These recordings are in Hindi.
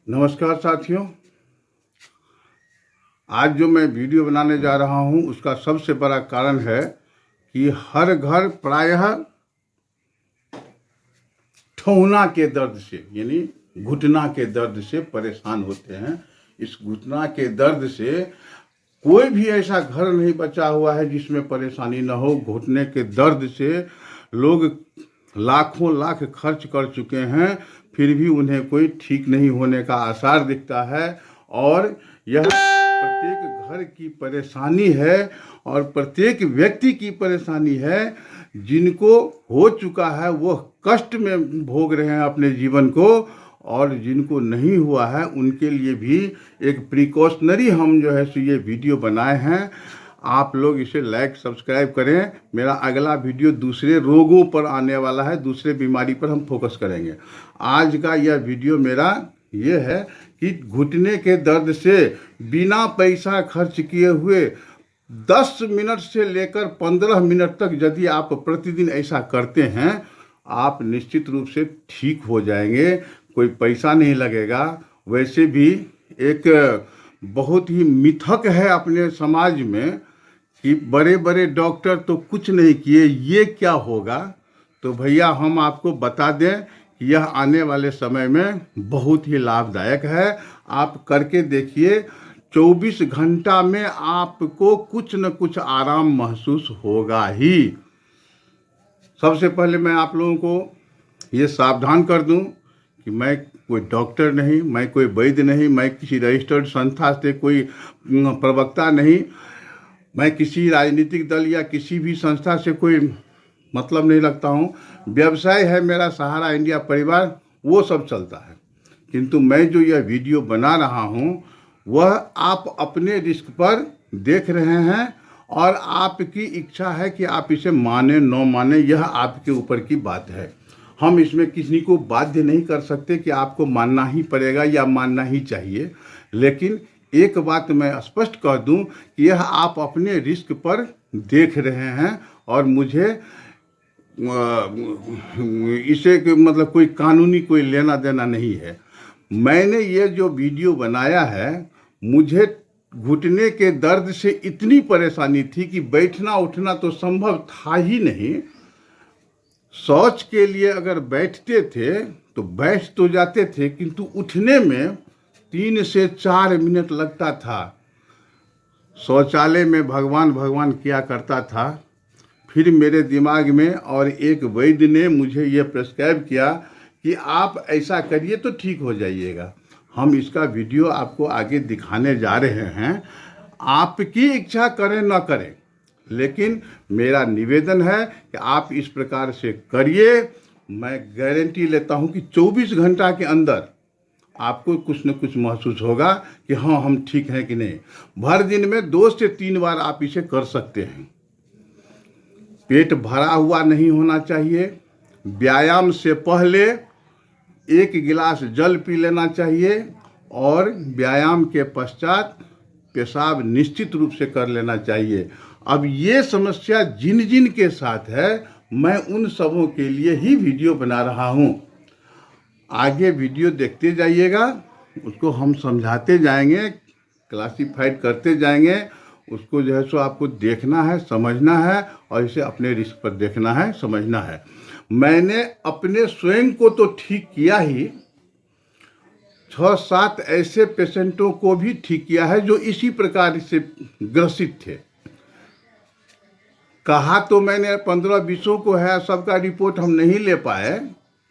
नमस्कार साथियों। आज जो मैं वीडियो बनाने जा रहा हूं उसका सबसे बड़ा कारण है कि हर घर प्रायः ठेहुना के दर्द से यानी घुटना के दर्द से परेशान होते हैं। इस घुटना के दर्द से कोई भी ऐसा घर नहीं बचा हुआ है जिसमें परेशानी न हो। घुटने के दर्द से लोग लाखों लाख खर्च कर चुके हैं, फिर भी उन्हें कोई ठीक नहीं होने का आसार दिखता है। और यह प्रत्येक घर की परेशानी है और प्रत्येक व्यक्ति की परेशानी है। जिनको हो चुका है वो कष्ट में भोग रहे हैं अपने जीवन को, और जिनको नहीं हुआ है उनके लिए भी एक प्रिकॉशनरी हम जो है सो ये वीडियो बनाए हैं। आप लोग इसे लाइक सब्सक्राइब करें। मेरा अगला वीडियो दूसरे रोगों पर आने वाला है, दूसरे बीमारी पर हम फोकस करेंगे। आज का यह वीडियो मेरा ये है कि घुटने के दर्द से बिना पैसा खर्च किए हुए 10 मिनट से लेकर 15 मिनट तक यदि आप प्रतिदिन ऐसा करते हैं, आप निश्चित रूप से ठीक हो जाएंगे। कोई पैसा नहीं लगेगा। वैसे भी एक बहुत ही मिथक है अपने समाज में कि बड़े बड़े डॉक्टर तो कुछ नहीं किए, ये क्या होगा। तो भैया हम आपको बता दें कि यह आने वाले समय में बहुत ही लाभदायक है। आप करके देखिए, 24 घंटा में आपको कुछ न कुछ आराम महसूस होगा ही। सबसे पहले मैं आप लोगों को ये सावधान कर दूं कि मैं कोई डॉक्टर नहीं, मैं कोई वैद्य नहीं, मैं किसी रजिस्टर्ड संस्था से कोई प्रवक्ता नहीं, मैं किसी राजनीतिक दल या किसी भी संस्था से कोई मतलब नहीं रखता हूँ। व्यवसाय है मेरा सहारा इंडिया परिवार, वो सब चलता है। किंतु मैं जो यह वीडियो बना रहा हूँ वह आप अपने रिस्क पर देख रहे हैं, और आपकी इच्छा है कि आप इसे माने न माने, यह आपके ऊपर की बात है। हम इसमें किसी को बाध्य नहीं कर सकते कि आपको मानना ही पड़ेगा या मानना ही चाहिए। लेकिन एक बात मैं स्पष्ट कर दूं कि यह आप अपने रिस्क पर देख रहे हैं, और मुझे इसे मतलब कोई कानूनी कोई लेना देना नहीं है। मैंने ये जो वीडियो बनाया है, मुझे घुटने के दर्द से इतनी परेशानी थी कि बैठना उठना तो संभव था ही नहीं। शौच के लिए अगर बैठते थे तो बैठ तो जाते थे, किंतु उठने में 3 से 4 मिनट लगता था। शौचालय में भगवान भगवान किया करता था। फिर मेरे दिमाग में और एक वैद्य ने मुझे ये प्रिस्क्राइब किया कि आप ऐसा करिए तो ठीक हो जाइएगा। हम इसका वीडियो आपको आगे दिखाने जा रहे हैं। आपकी इच्छा करें ना करें, लेकिन मेरा निवेदन है कि आप इस प्रकार से करिए। मैं गारंटी लेता हूं कि 24 घंटा के अंदर आपको कुछ न कुछ महसूस होगा कि हाँ हम ठीक हैं कि नहीं। भर दिन में 2 से 3 बार आप इसे कर सकते हैं। पेट भरा हुआ नहीं होना चाहिए। व्यायाम से पहले 1 गिलास जल पी लेना चाहिए, और व्यायाम के पश्चात पेशाब निश्चित रूप से कर लेना चाहिए। अब ये समस्या जिन जिन के साथ है, मैं उन सबों के लिए ही वीडियो बना रहा हूँ। आगे वीडियो देखते जाइएगा, उसको हम समझाते जाएंगे, क्लासिफाइड करते जाएंगे। उसको जो है सो आपको देखना है, समझना है, और इसे अपने रिस्क पर देखना है, समझना है। मैंने अपने स्वयं को तो ठीक किया ही, 6-7 ऐसे पेशेंटों को भी ठीक किया है जो इसी प्रकार से ग्रसित थे। कहा तो मैंने 15-20 को है, सबका रिपोर्ट हम नहीं ले पाए,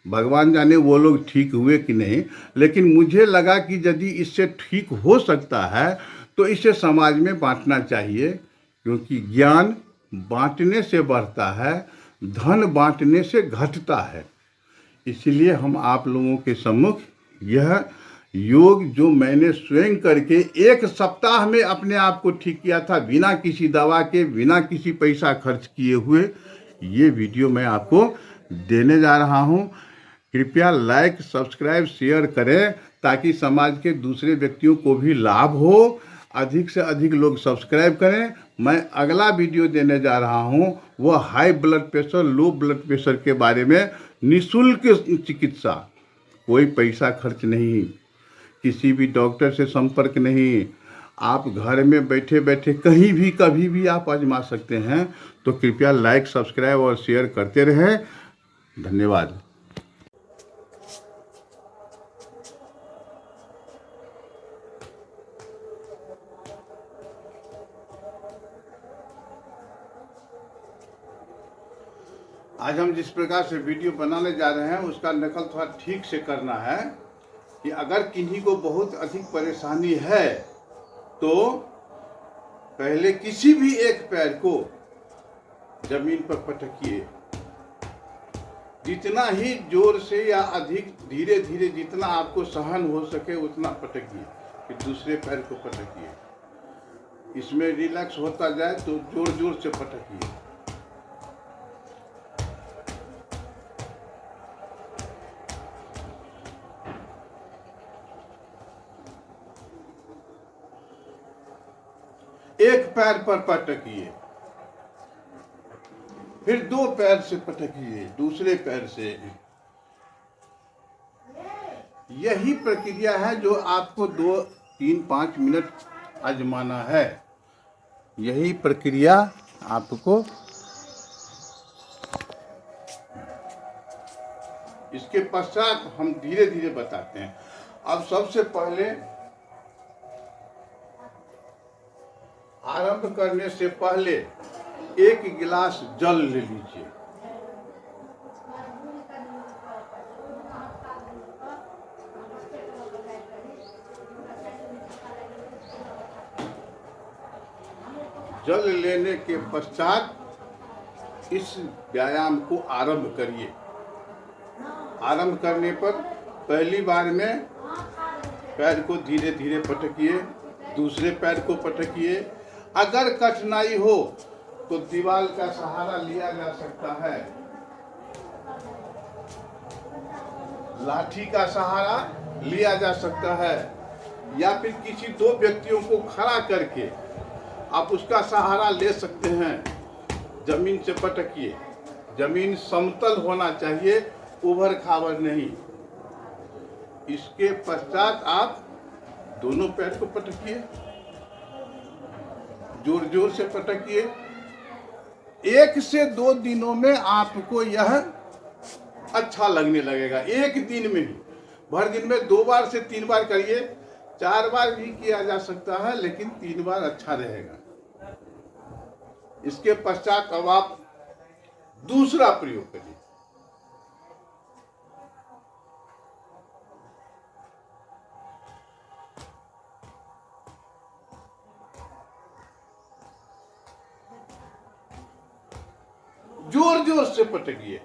भगवान जाने वो लोग ठीक हुए कि नहीं। लेकिन मुझे लगा कि यदि इससे ठीक हो सकता है तो इसे समाज में बांटना चाहिए, क्योंकि ज्ञान बांटने से बढ़ता है, धन बांटने से घटता है। इसलिए हम आप लोगों के सम्मुख यह योग जो मैंने स्वयं करके 1 सप्ताह में अपने आप को ठीक किया था, बिना किसी दवा के, बिना किसी पैसा खर्च किए हुए, ये वीडियो मैं आपको देने जा रहा हूँ। कृपया लाइक सब्सक्राइब शेयर करें ताकि समाज के दूसरे व्यक्तियों को भी लाभ हो। अधिक से अधिक लोग सब्सक्राइब करें। मैं अगला वीडियो देने जा रहा हूँ वो high blood pressure, low blood pressure के बारे में। निःशुल्क चिकित्सा, कोई पैसा खर्च नहीं। किसी भी डॉक्टर से संपर्क नहीं, आप घर में बैठे बैठे कहीं भी कभी भी आप आजमा सकते हैं। तो कृपया लाइक, सब्सक्राइब और शेयर करते रहें। धन्यवाद। आज हम जिस प्रकार से वीडियो बनाने जा रहे हैं उसका नकल थोड़ा ठीक से करना है कि अगर किन्हीं को बहुत अधिक परेशानी है तो पहले किसी भी एक पैर को जमीन पर पटकिए, जितना ही जोर से या अधिक धीरे धीरे जितना आपको सहन हो सके उतना पटकिए, फिर दूसरे पैर को पटकिए। इसमें रिलैक्स होता जाए तो जोर जोर से पटकिए। एक पैर पर पटकिए, फिर दो पैर से पटकिए, दूसरे पैर से। यही प्रक्रिया है जो आपको 2, 3, 5 मिनट आजमाना है। यही प्रक्रिया आपको, इसके पश्चात हम धीरे धीरे बताते हैं। अब सबसे पहले आरंभ करने से पहले 1 गिलास जल ले लीजिए। जल लेने के पश्चात इस व्यायाम को आरंभ करिए। आरंभ करने पर पहली बार में पैर को धीरे धीरे पटकिए, दूसरे पैर को पटकिए। अगर कठिनाई हो तो दीवार का सहारा लिया जा सकता है, लाठी का सहारा लिया जा सकता है, या फिर किसी 2 व्यक्तियों को खड़ा करके आप उसका सहारा ले सकते हैं। जमीन से पटकिए। जमीन समतल होना चाहिए, उबड़ खाबड़ नहीं। इसके पश्चात आप दोनों पैर को पटकिए, जोर जोर से पटकिए। 1 से 2 दिनों में आपको यह अच्छा लगने लगेगा। 1 दिन में ही, भर दिन में 2 बार से 3 बार करिए, 4 बार भी किया जा सकता है, लेकिन 3 बार अच्छा रहेगा। इसके पश्चात अब आप दूसरा प्रयोग करिए। जोर जोर से पटकिए।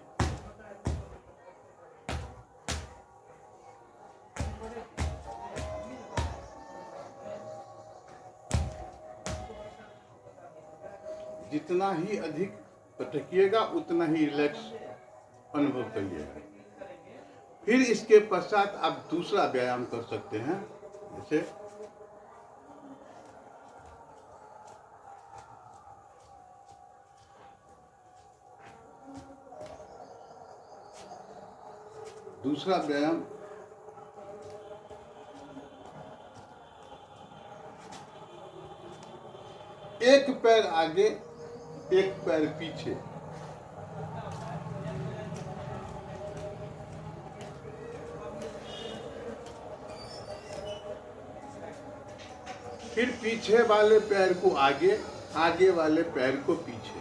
जितना ही अधिक पटकिएगा उतना ही रिलैक्स अनुभव करिएगा। फिर इसके पश्चात आप दूसरा व्यायाम कर सकते हैं। जैसे दूसरा व्यायाम, एक पैर आगे, एक पैर पीछे। फिर पीछे वाले पैर को आगे, आगे वाले पैर को पीछे।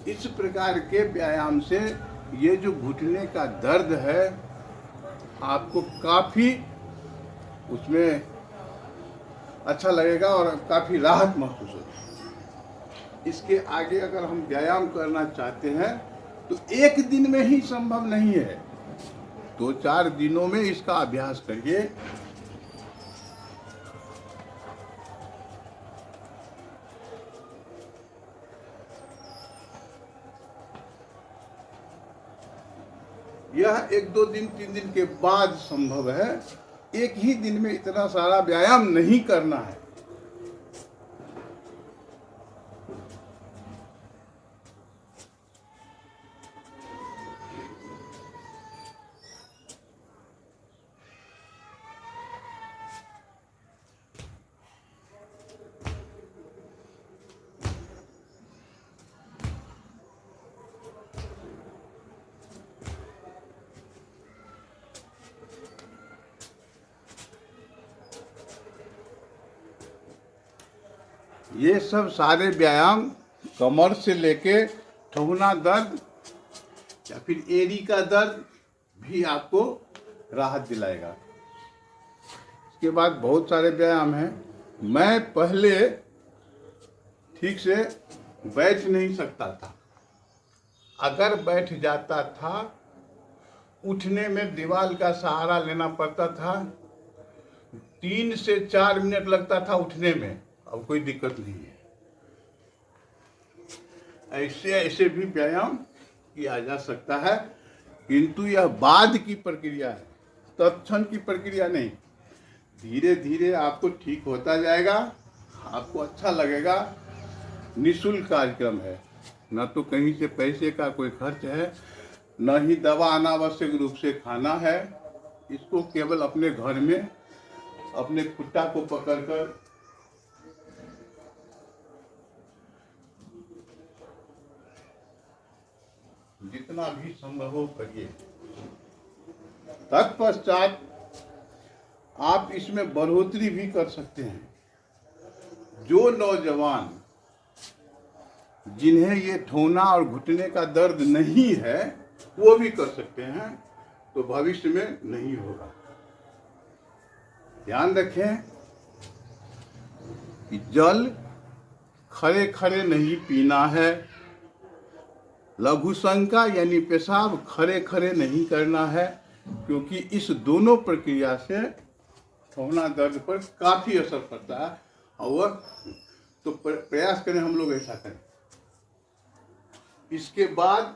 इस प्रकार के व्यायाम से ये जो घुटने का दर्द है आपको काफ़ी उसमें अच्छा लगेगा और काफ़ी राहत महसूस होगी। इसके आगे अगर हम व्यायाम करना चाहते हैं तो 1 दिन में ही संभव नहीं है, 2-4 दिनों में इसका अभ्यास करिए। यह 1-2 दिन 3 दिन के बाद संभव है। एक ही दिन में इतना सारा व्यायाम नहीं करना है। ये सब सारे व्यायाम कमर से लेके ठहुना दर्द या फिर एड़ी का दर्द भी आपको राहत दिलाएगा। इसके बाद बहुत सारे व्यायाम हैं। मैं पहले ठीक से बैठ नहीं सकता था। अगर बैठ जाता था, उठने में दीवार का सहारा लेना पड़ता था। 3 से 4 मिनट लगता था उठने में। अब कोई दिक्कत नहीं है। ऐसे ऐसे भी व्यायाम किया जा सकता है, किंतु यह बाद की प्रक्रिया है, तत्क्षण की प्रक्रिया नहीं। धीरे धीरे आपको ठीक होता जाएगा, आपको अच्छा लगेगा। निःशुल्क कार्यक्रम है, न तो कहीं से पैसे का कोई खर्च है, न ही दवा अनावश्यक रूप से खाना है। इसको केवल अपने घर में अपने खुट्टा को पकड़कर जितना भी संभव हो करिए। तत्पश्चात आप इसमें बढ़ोतरी भी कर सकते हैं। जो नौजवान जिन्हें ये ठोना और घुटने का दर्द नहीं है, वो भी कर सकते हैं, तो भविष्य में नहीं होगा। ध्यान रखें कि जल खड़े खड़े नहीं पीना है। लघु शंका यानी पेशाब खड़े खड़े नहीं करना है, क्योंकि इस दोनों प्रक्रिया से ठहुना दर्द पर काफी असर पड़ता है। और तो प्रयास करें हम लोग ऐसा करें। इसके बाद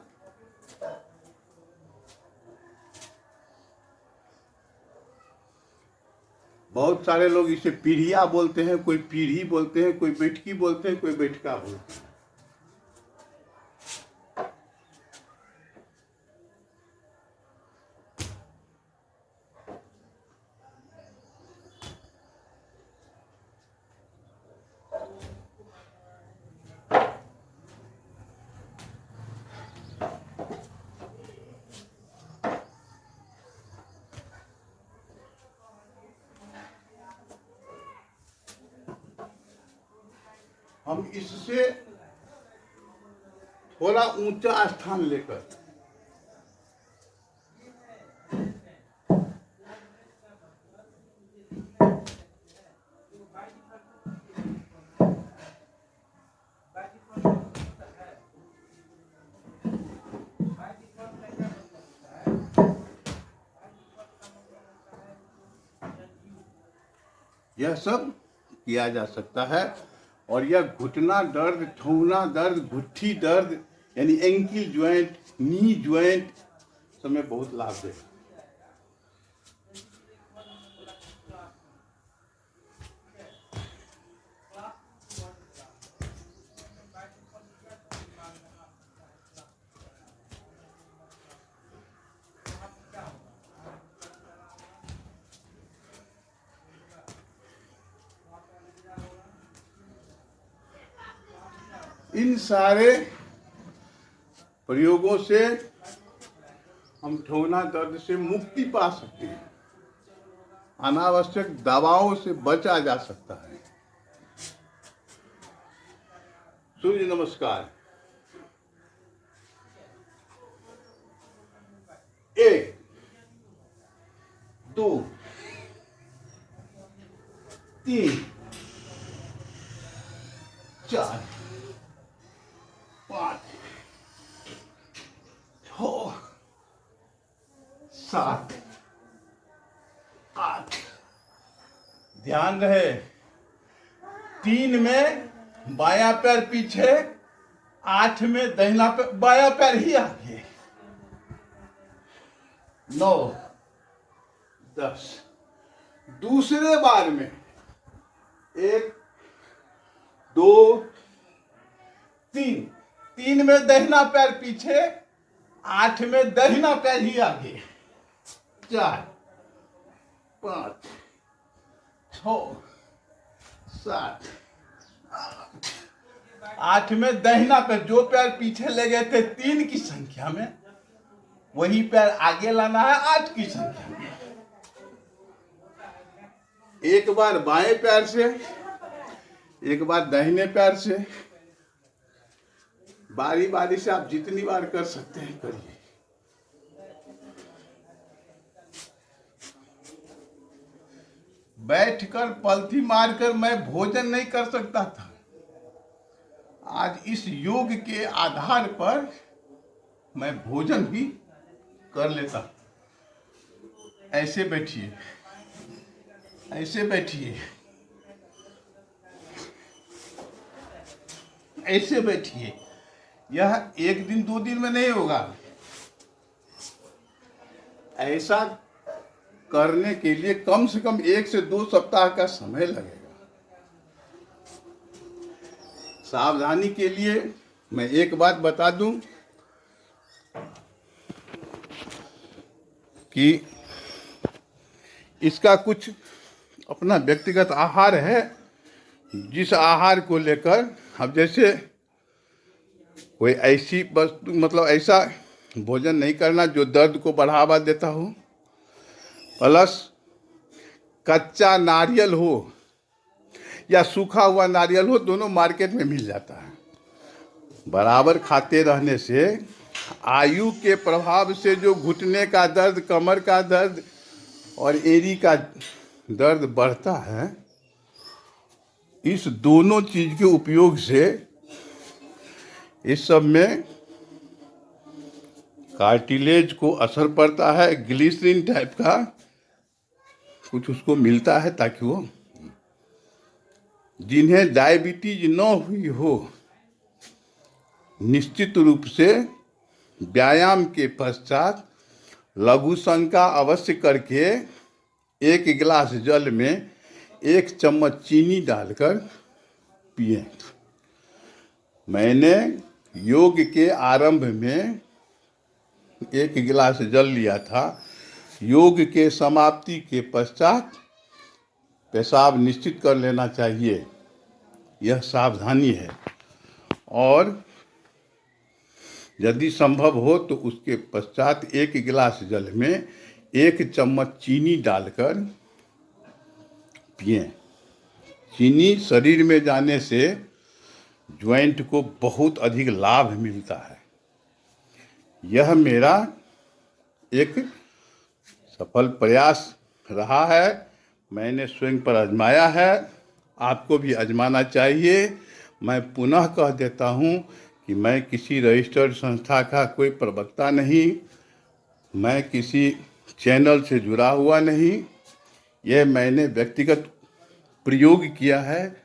बहुत सारे लोग इसे पीढ़िया बोलते हैं, कोई पीढ़ी बोलते हैं, कोई बैठकी बोलते हैं, कोई बैठका बोलते हैं। हम इससे थोड़ा ऊंचा स्थान लेकर यह सब किया जा सकता है। और यह घुटना दर्द, ठहुना दर्द, गुट्ठी दर्द यानी एंकिल ज्वाइंट, नी ज्वाइंट सब में बहुत लाभ देगा। इन सारे प्रयोगों से हम ठहुना दर्द से मुक्ति पा सकते हैं। अनावश्यक दवाओं से बचा जा सकता है। सूर्य नमस्कार। 1 2 3 4 5 6 7 8। ध्यान रहे, 3 में बायां पैर पीछे, 8 में दाहिना पैर, बायां पैर ही आगे। 9 10। दूसरे बार में 1 2 3। 3 में दाहिना पैर पीछे, 8 में दाहिना पैर ही आगे। 4 5 6 7 8 में दाहिना पैर, जो पैर पीछे ले गए थे 3 की संख्या में, वही पैर आगे लाना है 8 की संख्या में। एक बार बाएं पैर से, एक बार दाहिने पैर से, बारी बारी से आप जितनी बार कर सकते हैं करिए। बैठकर पलथी मारकर मैं भोजन नहीं कर सकता था, आज इस योग के आधार पर मैं भोजन भी कर लेता। ऐसे बैठिए, ऐसे बैठिए, ऐसे बैठिए। यह एक दिन दो दिन में नहीं होगा, ऐसा करने के लिए कम से कम 1 से 2 सप्ताह का समय लगेगा। सावधानी के लिए मैं एक बात बता दूं कि इसका कुछ अपना व्यक्तिगत आहार है, जिस आहार को लेकर अब जैसे कोई ऐसी वस्तु मतलब ऐसा भोजन नहीं करना जो दर्द को बढ़ावा देता हो, प्लस कच्चा नारियल हो या सूखा हुआ नारियल हो, दोनों मार्केट में मिल जाता है। बराबर खाते रहने से आयु के प्रभाव से जो घुटने का दर्द, कमर का दर्द और एड़ी का दर्द बढ़ता है, इस दोनों चीज के उपयोग से इस सब में कार्टिलेज को असर पड़ता है, ग्लिसरीन टाइप का कुछ उसको मिलता है, ताकि वो जिन्हें डायबिटीज न हुई हो निश्चित रूप से व्यायाम के पश्चात लघु शंका अवश्य करके 1 गिलास जल में 1 चम्मच चीनी डालकर पिए। मैंने योग के आरंभ में 1 गिलास जल लिया था, योग के समाप्ति के पश्चात पेशाब निश्चित कर लेना चाहिए, यह सावधानी है। और यदि संभव हो तो उसके पश्चात 1 गिलास जल में 1 चम्मच चीनी डालकर पिए। चीनी शरीर में जाने से ज्वाइंट को बहुत अधिक लाभ मिलता है। यह मेरा एक सफल प्रयास रहा है, मैंने स्वयं पर आजमाया है, आपको भी आजमाना चाहिए। मैं पुनः कह देता हूँ कि मैं किसी रजिस्टर्ड संस्था का कोई प्रवक्ता नहीं, मैं किसी चैनल से जुड़ा हुआ नहीं, यह मैंने व्यक्तिगत प्रयोग किया है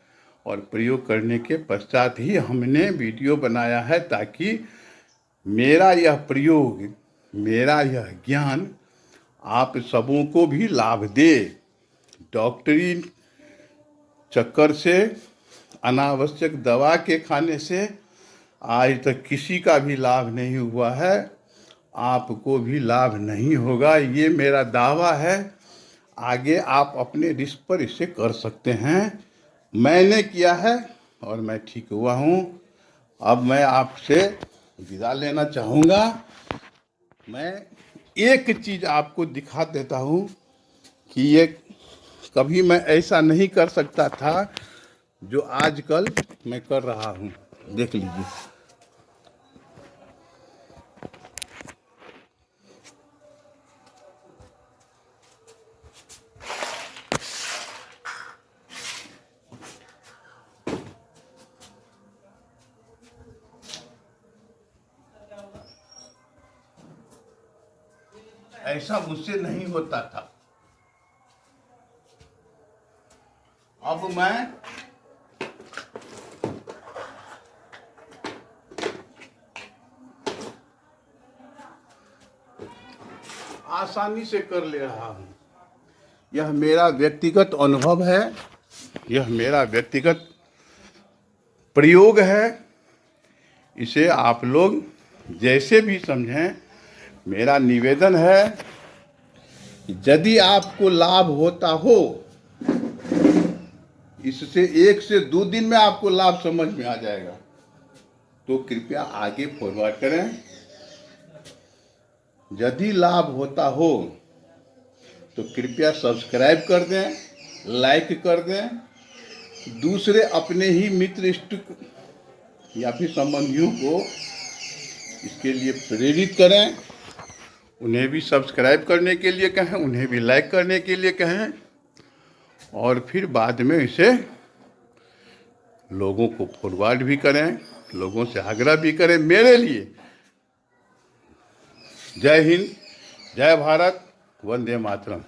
और प्रयोग करने के पश्चात ही हमने वीडियो बनाया है, ताकि मेरा यह प्रयोग, मेरा यह ज्ञान आप सबों को भी लाभ दे। डॉक्टरी चक्कर से, अनावश्यक दवा के खाने से आज तक किसी का भी लाभ नहीं हुआ है, आपको भी लाभ नहीं होगा, ये मेरा दावा है। आगे आप अपने रिस्क पर इसे कर सकते हैं, मैंने किया है और मैं ठीक हुआ हूँ। अब मैं आपसे विदा लेना चाहूँगा। मैं एक चीज़ आपको दिखा देता हूँ कि ये कभी मैं ऐसा नहीं कर सकता था जो आजकल मैं कर रहा हूँ, देख लीजिए। ऐसा मुझसे नहीं होता था। अब मैं आसानी से कर ले रहा हूं। यह मेरा व्यक्तिगत अनुभव है, यह मेरा व्यक्तिगत प्रयोग है। इसे आप लोग जैसे भी समझें, मेरा निवेदन है यदि आपको लाभ होता हो, इससे 1 से 2 दिन में आपको लाभ समझ में आ जाएगा, तो कृपया आगे फॉरवर्ड करें। यदि लाभ होता हो तो कृपया सब्सक्राइब कर दें, लाइक कर दें, दूसरे अपने ही मित्र इष्ट या फिर संबंधियों को इसके लिए प्रेरित करें, उन्हें भी सब्सक्राइब करने के लिए कहें, उन्हें भी लाइक करने के लिए कहें, और फिर बाद में इसे लोगों को फॉरवर्ड भी करें, लोगों से आग्रह भी करें मेरे लिए। जय हिंद, जय भारत, वंदे मातरम।